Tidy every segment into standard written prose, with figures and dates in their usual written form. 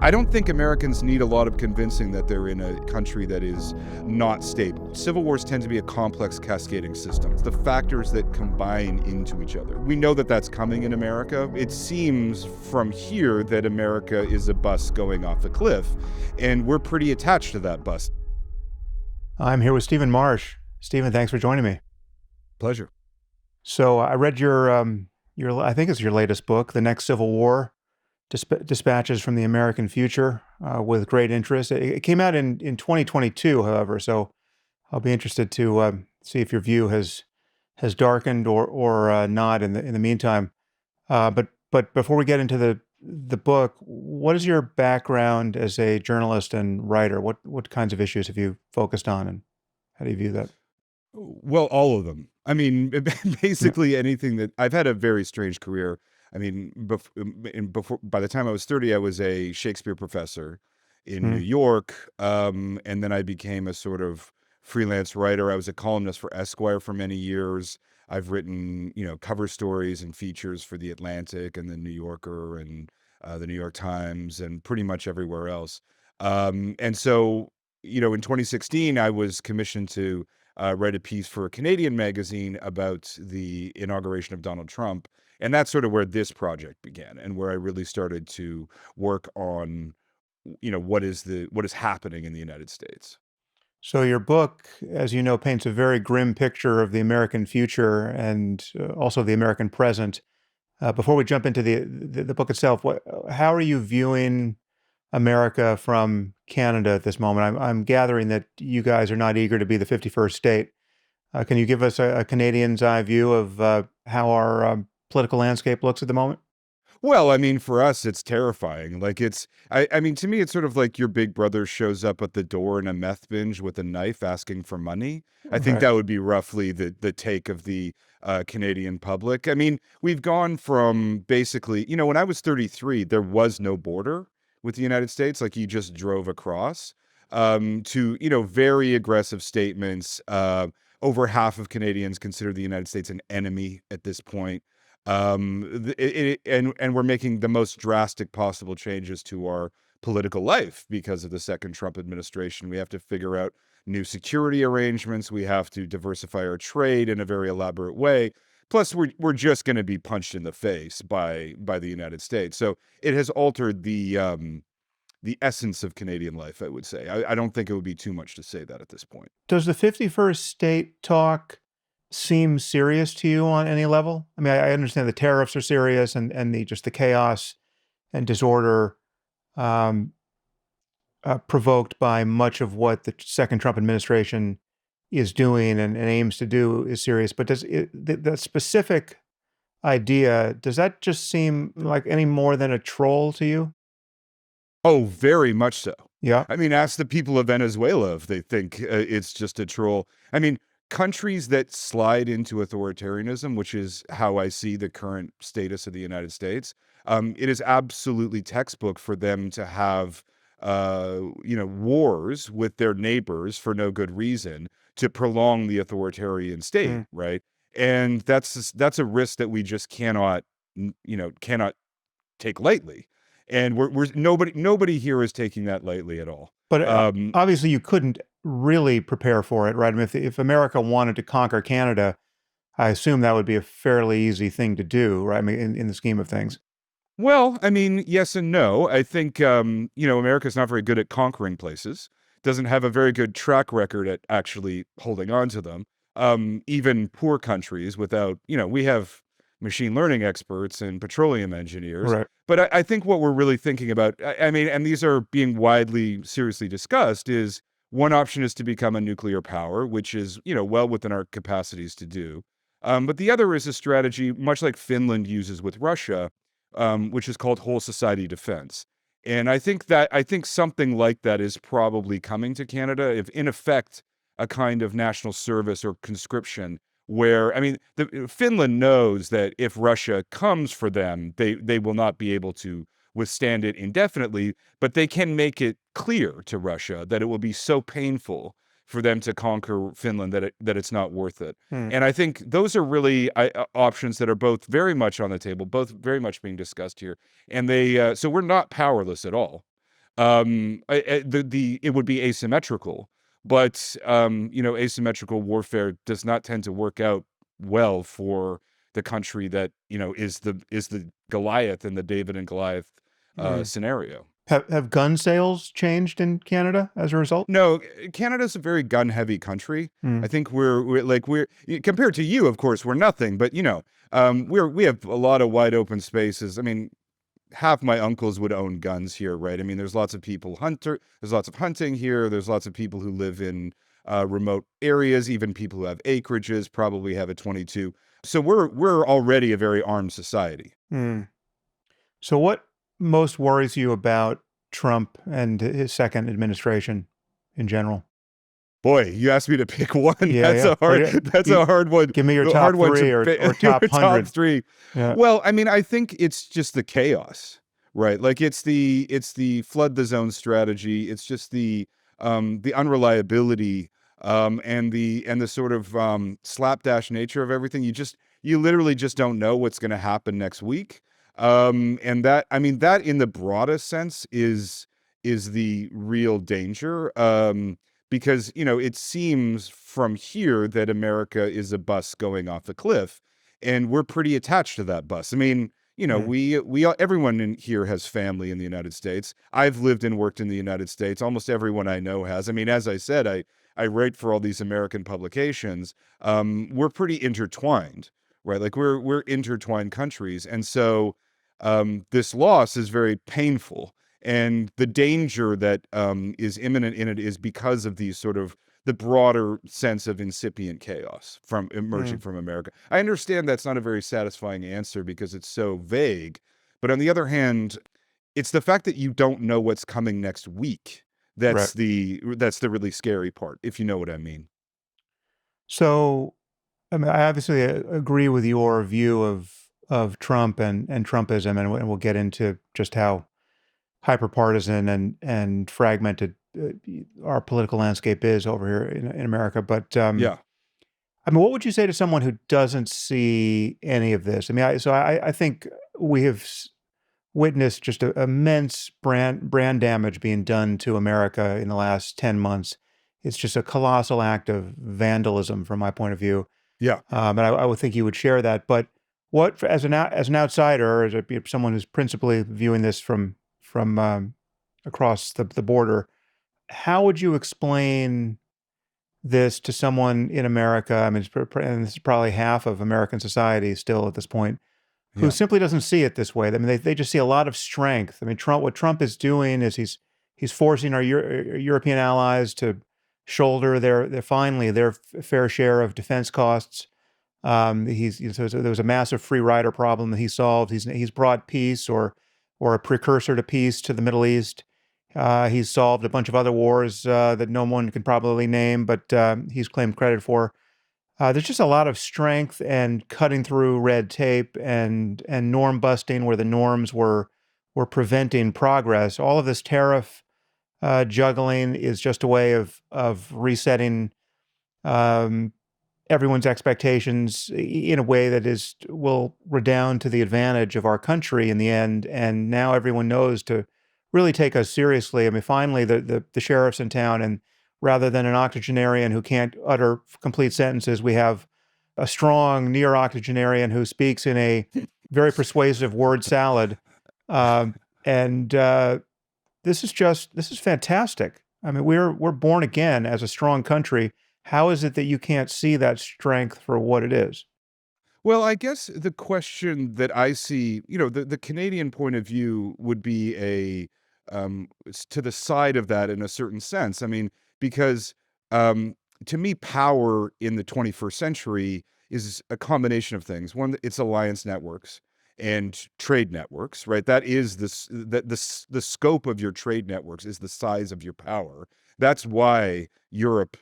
I don't think Americans need a lot of convincing that they're in a country that is not stable. Civil wars tend to be a complex cascading system. It's the factors that combine into each other. We know that that's coming in America. It seems from here that America is a bus going off a cliff, and we're pretty attached to that bus. I'm here with Stephen Marche. Stephen, thanks for joining me. Pleasure. So I read your I think it's your latest book, The Next Civil War, Dispatches from the American Future, with great interest. It came out in 2022, however, so I'll be interested to see if your view has darkened or not in the meantime. But before we get into the book, what is your background as a journalist and writer? What kinds of issues have you focused on, and how do you view that? Well, all of them. I mean, basically anything that I've had a very strange career. I mean, before by the time I was 30, I was a Shakespeare professor in New York, and then I became a sort of freelance writer. I was a columnist for Esquire for many years. I've written, cover stories and features for The Atlantic and The New Yorker and The New York Times and pretty much everywhere else. And so, in 2016, I was commissioned to write a piece for a Canadian magazine about the inauguration of Donald Trump. And that's sort of where this project began and where I really started to work on, what is happening in the United States. So your book, as you know, paints a very grim picture of the American future and also the American present. Before we jump into the book itself, how are you viewing America from Canada at this moment? I'm gathering that you guys are not eager to be the 51st state. Can you give us a Canadian's eye view of how our political landscape looks at the moment? Well, I mean, for us, it's terrifying. Like I mean, to me, it's sort of like your big brother shows up at the door in a meth binge with a knife asking for money. I think that would be roughly the take of the Canadian public. I mean, we've gone from basically, when I was 33, there was no border with the United States. Like you just drove across, to, very aggressive statements. Over half of Canadians consider the United States an enemy at this point. And we're making the most drastic possible changes to our political life because of the second Trump administration. We have to figure out new security arrangements. We have to diversify our trade in a very elaborate way. Plus, we're just going to be punched in the face by the United States. So it has altered the essence of Canadian life, I would say. I don't think it would be too much to say that at this point. Does the 51st state talk seem serious to you on any level? I mean, I understand the tariffs are serious and the chaos and disorder provoked by much of what the second Trump administration is doing and aims to do is serious. But does the specific idea, does that just seem like any more than a troll to you? Oh, very much so. Yeah. I mean, ask the people of Venezuela if they think it's just a troll. I mean, countries that slide into authoritarianism, which is how I see the current status of the United States, it is absolutely textbook for them to have, wars with their neighbors for no good reason to prolong the authoritarian state, right? And that's a risk that we just cannot take lightly. And nobody here is taking that lightly at all. But obviously you couldn't really prepare for it, right? I mean, if America wanted to conquer Canada, I assume that would be a fairly easy thing to do, right? I mean, in the scheme of things. Well, I mean, yes and no. I think, America's not very good at conquering places, doesn't have a very good track record at actually holding on to them. Even poor countries without, we have machine learning experts and petroleum engineers. Right. But I think what we're really thinking about, I mean, and these are being widely, seriously discussed, is one option is to become a nuclear power, which is, well within our capacities to do. But the other is a strategy, much like Finland uses with Russia, which is called whole society defense. And I think something like that is probably coming to Canada, if in effect, a kind of national service or conscription where, I mean, Finland knows that if Russia comes for them, they will not be able to withstand it indefinitely, but they can make it clear to Russia that it will be so painful for them to conquer Finland that it's not worth it. And I think those are really options that are both very much on the table, both very much being discussed here. And so we're not powerless at all. It would be asymmetrical, but asymmetrical warfare does not tend to work out well for the country that is the Goliath in the David and Goliath Mm. scenario. Have gun sales changed in Canada as a result? No, Canada's a very gun-heavy country. I Mm. think we're compared to you, of course, we're nothing, but we have a lot of wide open spaces. I mean, half my uncles would own guns here, right? I mean, there's lots of people there's lots of hunting here. There's lots of people who live in remote areas. Even people who have acreages probably have a 22. So we're already a very armed society. Mm. So, what most worries you about Trump and his second administration in general? Boy, you asked me to pick one. Yeah, That's yeah. a hard. That's You a hard one. give me your A top hard one three to pick. or top Your top 100. three. Yeah. Well, I mean, I think it's just the chaos, right? Like it's the flood the zone strategy. It's just the unreliability, and the sort of slapdash nature of everything. You literally just don't know what's going to happen next week. And that, I mean, that in the broadest sense is the real danger. Because it seems from here that America is a bus going off a cliff, and we're pretty attached to that bus. I mean, Mm. everyone in here has family in the United States. I've lived and worked in the United States. Almost everyone I know has. I mean, as I said, I write for all these American publications. We're pretty intertwined, right? Like we're intertwined countries, and so this loss is very painful. And the danger that is imminent in it is because of these sort of the broader sense of incipient chaos from emerging Mm. from America. I understand that's not a very satisfying answer because it's so vague, but on the other hand, it's the fact that you don't know what's coming next week. Right. That's the really scary part, if you know what I mean. So, I mean, I obviously agree with your view of Trump and Trumpism, and we'll get into just how hyperpartisan and fragmented our political landscape is over here in America. But Yeah. I mean, what would you say to someone who doesn't see any of this? I mean, I think we have witnessed just a immense brand damage being done to America in the last 10 months. It's just a colossal act of vandalism from my point of view. Yeah. And I would think you would share that. But what, as an outsider, or as someone who's principally viewing this from across the border, how would you explain this to someone in America? I mean, and this is probably half of American society still at this point, who Yeah. simply doesn't see it this way. I mean, they just see a lot of strength. I mean, what Trump is doing is he's forcing our European allies to shoulder finally their fair share of defense costs. So there was a massive free rider problem that he solved. He's brought peace or a precursor to peace to the Middle East. He's solved a bunch of other wars that no one can probably name, but he's claimed credit for. There's just a lot of strength and cutting through red tape and norm busting where the norms were preventing progress. All of this tariff juggling is just a way of resetting um, everyone's expectations in a way that will redound to the advantage of our country in the end. And now everyone knows to really take us seriously. I mean, finally, the sheriff's in town, and rather than an octogenarian who can't utter complete sentences, we have a strong near-octogenarian who speaks in a very persuasive word salad. Um, and this is fantastic. I mean, we're born again as a strong country. How is it that you can't see that strength for what it is? Well, I guess the question that I see, the Canadian point of view would be to the side of that in a certain sense. I mean, because to me, power in the 21st century is a combination of things. One, it's alliance networks and trade networks, right? That is the scope of your trade networks is the size of your power. That's why Europe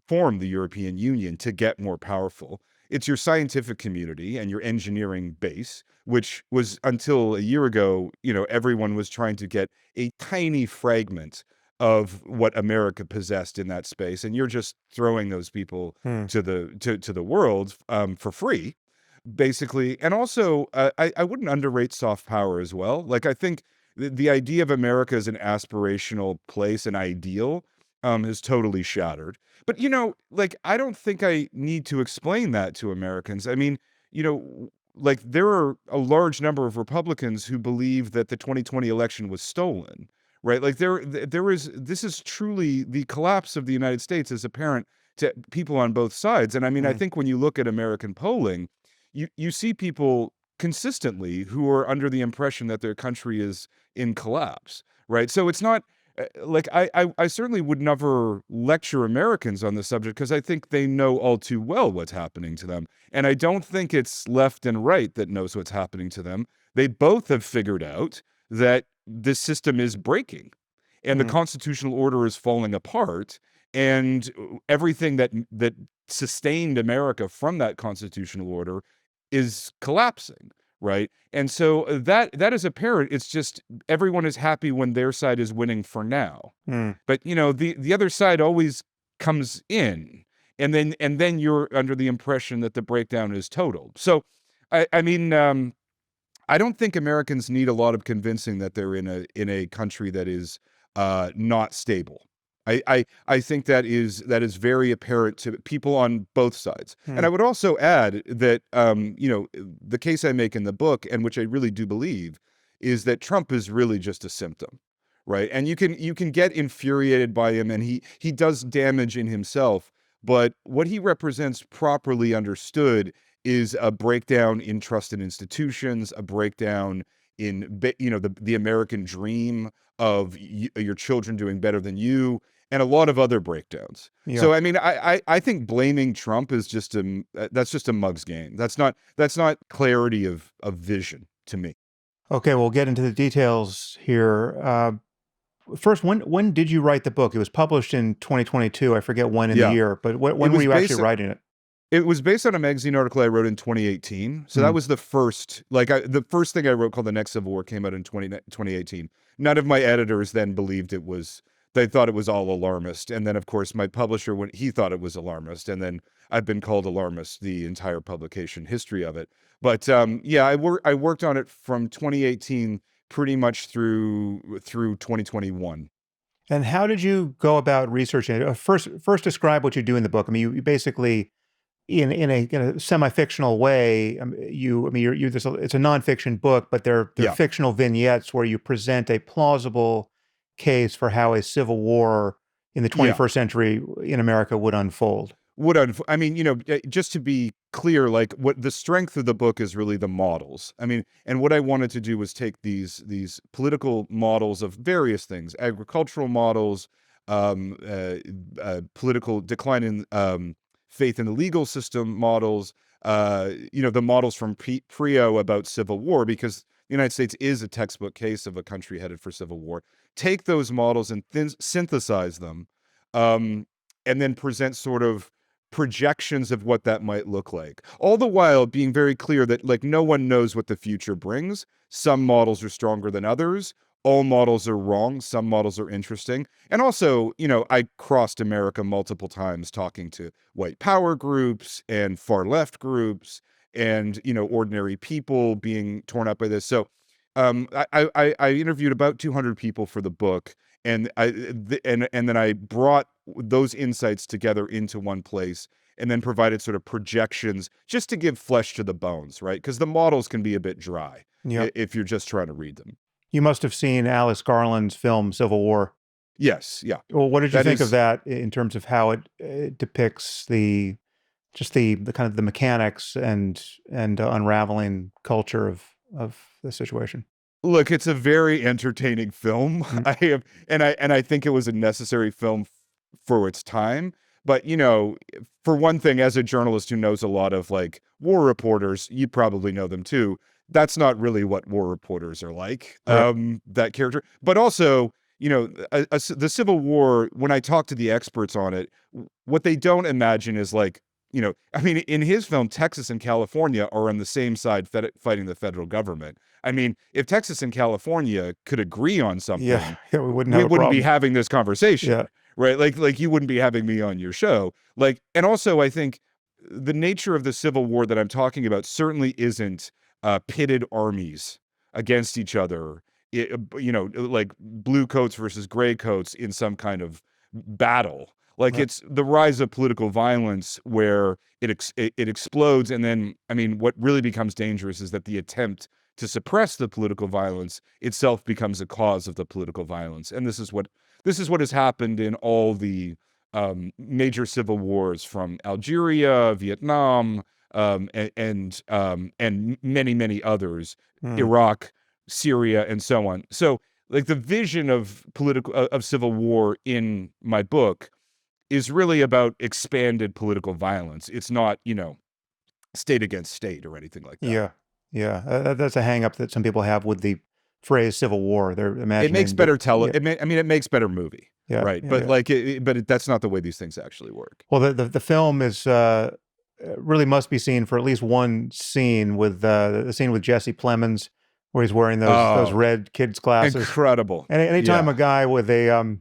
formed the European Union, to get more powerful. It's your scientific community and your engineering base, which was until a year ago, everyone was trying to get a tiny fragment of what America possessed in that space, and you're just throwing those people Hmm. to the world for free, basically. And also, I wouldn't underrate soft power as well. Like, I think the idea of America as an aspirational place, an ideal, is totally shattered. But, like, I don't think I need to explain that to Americans. I mean, like, there are a large number of Republicans who believe that the 2020 election was stolen, right? Like, this is truly the collapse of the United States is apparent to people on both sides. And I mean, I think when you look at American polling, you see people consistently who are under the impression that their country is in collapse, right? So it's not like I certainly would never lecture Americans on the subject because I think they know all too well what's happening to them. And I don't think it's left and right that knows what's happening to them. They both have figured out that this system is breaking and the constitutional order is falling apart, and everything that sustained America from that constitutional order is collapsing, right? And so that is apparent. It's just everyone is happy when their side is winning for now. But the other side always comes in, and then you're under the impression that the breakdown is total. So I mean, I don't think Americans need a lot of convincing that they're in a country that is not stable. I think that is very apparent to people on both sides. And I would also add that the case I make in the book, and which I really do believe, is that Trump is really just a symptom, right? And you can get infuriated by him, and he does damage in himself, but what he represents, properly understood, is a breakdown in trust in institutions, a breakdown in the American dream of your children doing better than you, and a lot of other breakdowns. Yeah. So I mean, I think blaming Trump is that's just a mug's game. That's not clarity of vision to me. Okay, we'll get into the details here. First, when did you write the book? It was published in 2022. I forget when in the year, but when were you actually writing it? It was based on a magazine article I wrote in 2018. So that was the first, the first thing I wrote, called The Next Civil War, came out in 2018. None of my editors then believed they thought it was all alarmist. And then, of course, my publisher, when he thought it was alarmist, and then I've been called alarmist the entire publication history of it. But I worked on it from 2018 pretty much through 2021. And how did you go about researching it? First describe what you do in the book. I mean, you basically, in a semi-fictional way, it's a nonfiction book, but they're fictional vignettes where you present a plausible case for how a civil war in the 21st century in America would unfold. I mean, just to be clear, like, what the strength of the book is really the models. I mean, and what I wanted to do was take these political models of various things, agricultural models, political decline in faith in the legal system models, the models from Prio about civil war, because the United States is a textbook case of a country headed for civil war. Take those models and synthesize them, and then present sort of projections of what that might look like. All the while being very clear that, like, no one knows what the future brings. Some models are stronger than others. All models are wrong. Some models are interesting. And also, I crossed America multiple times talking to white power groups and far left groups and, ordinary people being torn up by this. So I interviewed about 200 people for the book, and then I brought those insights together into one place, and then provided sort of projections just to give flesh to the bones, right? Because the models can be a bit dry if you're just trying to read them. You must have seen Alice Garland's film Civil War. Yes, yeah. Well, what did you think of that in terms of how it depicts the kind of the mechanics and unraveling culture of the situation? Look, it's a very entertaining film. I think it was a necessary film for its time. But, for one thing, as a journalist who knows a lot of, like, war reporters, you probably know them too. That's not really what war reporters are like, that character. But also, the Civil War, when I talk to the experts on it, what they don't imagine is, like, I mean, in his film, Texas and California are on the same side fighting the federal government. I mean, if Texas and California could agree on something, we wouldn't be having this conversation, right? Like you wouldn't be having me on your show. Like, and also, I think the nature of the Civil War that I'm talking about certainly isn't pitted armies against each other like blue coats versus gray coats in some kind of battle. Like, Right. it's the rise of political violence where it explodes. And then, I mean, what really becomes dangerous is that the attempt to suppress the political violence itself becomes a cause of the political violence. And this is what has happened in all the major civil wars, from Algeria, Vietnam, and many others, Mm. Iraq, Syria, and so on. So, like, the vision of civil war in my book is really about expanded political violence. It's not, state against state or anything like that. Yeah. Yeah. That's a hang up that some people have with the phrase Civil War. They're It makes imagining better yeah, it makes better movie, yeah, right? yeah, But yeah. like, that's not the way these things actually work. Well, the film is really must be seen for at least one scene with the scene with Jesse Plemons, where he's wearing those Oh, red kids glasses. incredible! Anytime Yeah, a guy with a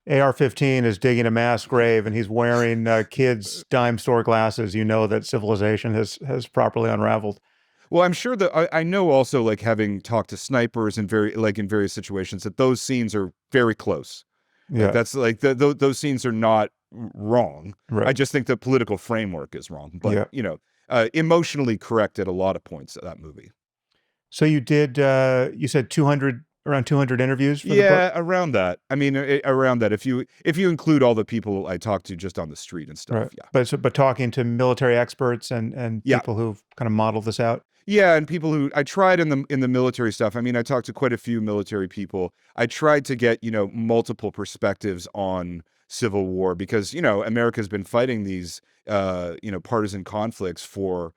AR-15 is digging a mass grave and he's wearing kids' dime store glasses, you know that civilization has properly unraveled. well, I'm sure that I know also, like, having talked to snipers in various situations, that those scenes are very close. Like, Yeah, that's like those scenes are not wrong. I right. just think the political framework is wrong. But Yeah. emotionally correct at a lot of points of that movie. So you did. You said around 200 interviews for the book. Yeah, around that. I mean, around that. If you include all the people I talked to just on the street and stuff. Right. Yeah. But talking to military experts and Yeah. people who've kind of modeled this out. Yeah, and people who I tried in the military stuff. I mean, I talked to quite a few military people. I tried to get, multiple perspectives on civil war, because, America's been fighting these partisan conflicts for,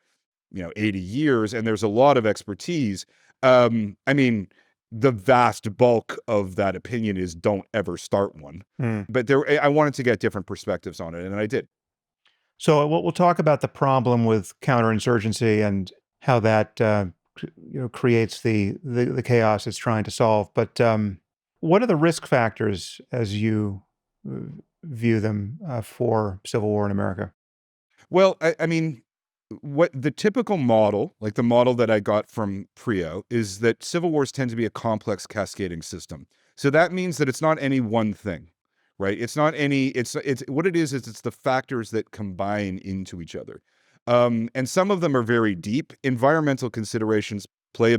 80 years, and there's a lot of expertise. I mean, the vast bulk of that opinion is don't ever start one. Mm. But I wanted to get different perspectives on it, and I did. So we'll talk about the problem with counterinsurgency and how that creates the chaos it's trying to solve. But what are the risk factors as you view them for civil war in America? Well, I mean, what the typical model, like the model that I got from Prio, is that civil wars tend to be a complex cascading system. So that means that it's not any one thing, right? It's not any, it's what it is it's the factors that combine into each other. And some of them are very deep. Environmental considerations play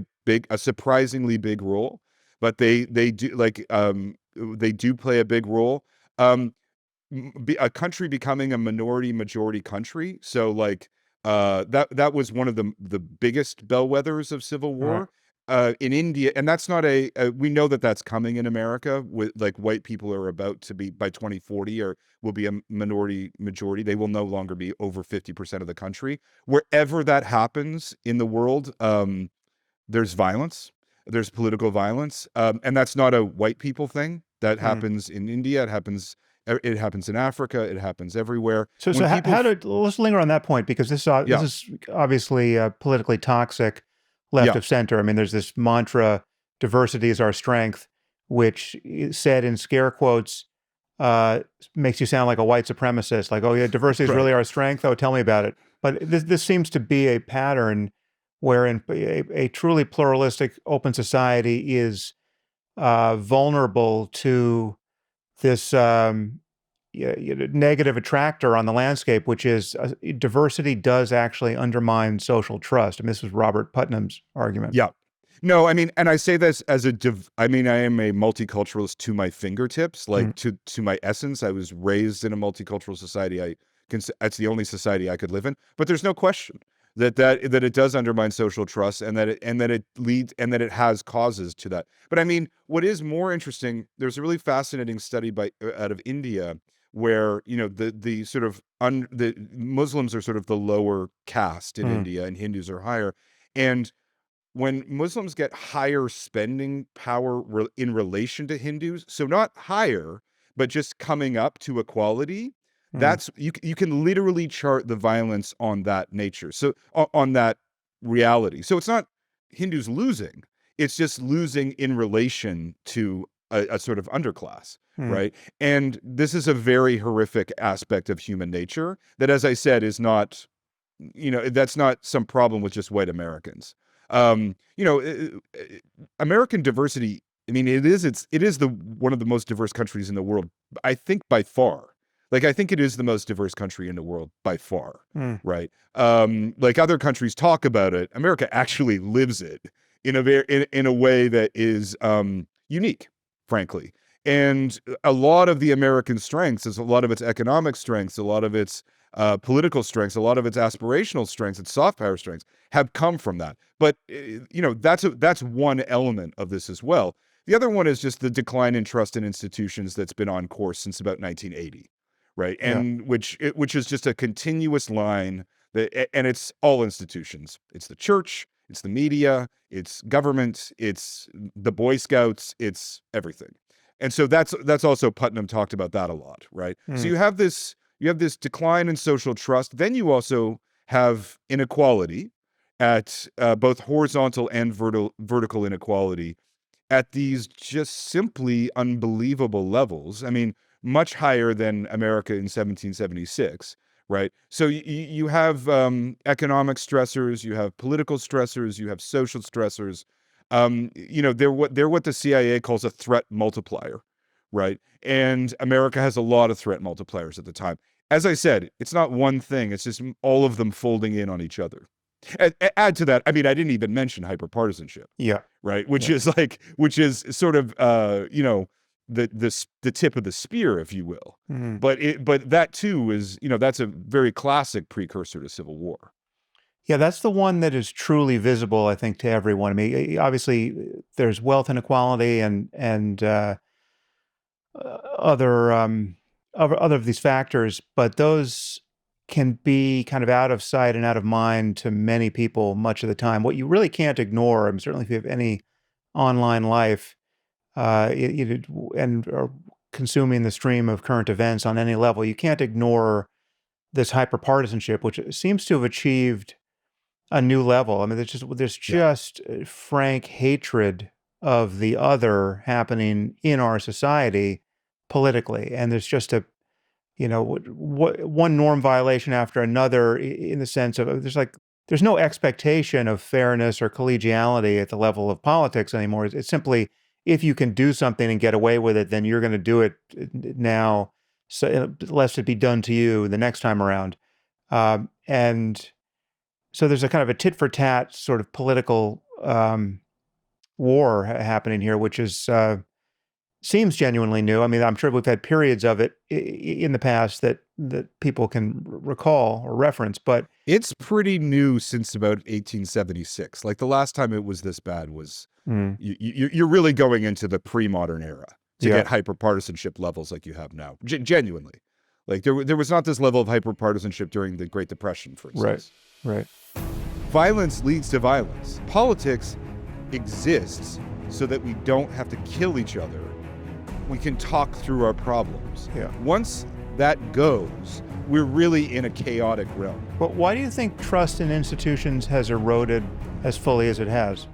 a surprisingly big role, but they do play a big role. A country becoming a minority majority country. So, like, that was one of the biggest bellwethers of civil All right. war in India. And that's not we know that that's coming in America, with, like, white people are about to be, by 2040, or will be a minority majority. They will no longer be over 50% of the country. Wherever that happens in the world, there's violence, there's political violence. And that's not a white people thing. That Mm. happens in India. It happens in Africa. It happens everywhere. So When people, let's linger on that point, because this yeah, is obviously politically toxic left yeah, of center. I mean, there's this mantra, "Diversity is our strength," which said in scare quotes uh, makes you sound like a white supremacist. Like, "Oh yeah, diversity is right. really our strength. Oh, tell me about it." But this seems to be a pattern wherein a truly pluralistic, open society is vulnerable to this negative attractor on the landscape, which is diversity does actually undermine social trust. And this was Robert Putnam's argument. Yeah. No, I mean, and I say this as I mean, I am a multiculturalist to my fingertips, Mm, like, to my essence. I was raised in a multicultural society. That's the only society I could live in. But there's no question that it does undermine social trust, and that it leads, and that it has causes to that. But I mean, what is more interesting, there's a really fascinating study out of India, where, the sort of the Muslims are sort of the lower caste in mm, India, and Hindus are higher. And when Muslims get higher spending power in relation to Hindus, so not higher, but just coming up to equality, mm, that's you can literally chart the violence on that nature. So on that reality. So it's not Hindus losing; it's just losing in relation to a sort of underclass, mm. right? And this is a very horrific aspect of human nature that, as I said, is not, that's not some problem with just white Americans. American diversity. I mean, it is the one of the most diverse countries in the world. I think by far. Like, I think it is the most diverse country in the world by far. Right. Like other countries talk about it, America actually lives it in a way that is unique, frankly. And a lot of the American strengths is a lot of its economic strengths, a lot of its political strengths, a lot of its aspirational strengths, its soft power strengths have come from that. But that's one element of this as well. The other one is just the decline in trust in institutions that's been on course since about 1980, right? And which is just a continuous line and it's all institutions. It's the church, it's the media, it's government, it's the Boy Scouts, it's everything. And so that's also, Putnam talked about that a lot, right? So you have this decline in social trust. Then you also have inequality at both horizontal and vertical inequality at these just simply unbelievable levels. I mean, much higher than America in 1776, right? So you have economic stressors, you have political stressors, you have social stressors. They're what the CIA calls a threat multiplier, right? And America has a lot of threat multipliers at the time. As I said, it's not one thing; it's just all of them folding in on each other. Add to that, I mean, I didn't even mention hyperpartisanship, right? Which is sort of the tip of the spear, if you will. But that too is that's a very classic precursor to civil war. Yeah, that's the one that is truly visible, I think, to everyone. I mean, obviously, there's wealth inequality and other of these factors, but those can be kind of out of sight and out of mind to many people much of the time. What you really can't ignore, and certainly if you have any online life, and are consuming the stream of current events on any level, you can't ignore this hyperpartisanship, which seems to have achieved a new level. I mean, there's just frank hatred of the other happening in our society politically, and there's just one norm violation after another, in the sense of there's no expectation of fairness or collegiality at the level of politics anymore. It's simply, if you can do something and get away with it, then you're going to do it now, so lest it be done to you the next time around. And so there's a kind of a tit for tat sort of political war happening here, which seems genuinely new. I mean, I'm sure we've had periods of it in the past that people can recall or reference, but it's pretty new since about 1876. Like, the last time it was this bad was you're really going into the pre-modern era to get hyperpartisanship levels like you have now. Genuinely, like there was not this level of hyperpartisanship during the Great Depression, for instance. Right. Violence leads to violence. Politics exists so that we don't have to kill each other. We can talk through our problems. Once that goes, we're really in a chaotic realm. But why do you think trust in institutions has eroded as fully as it has?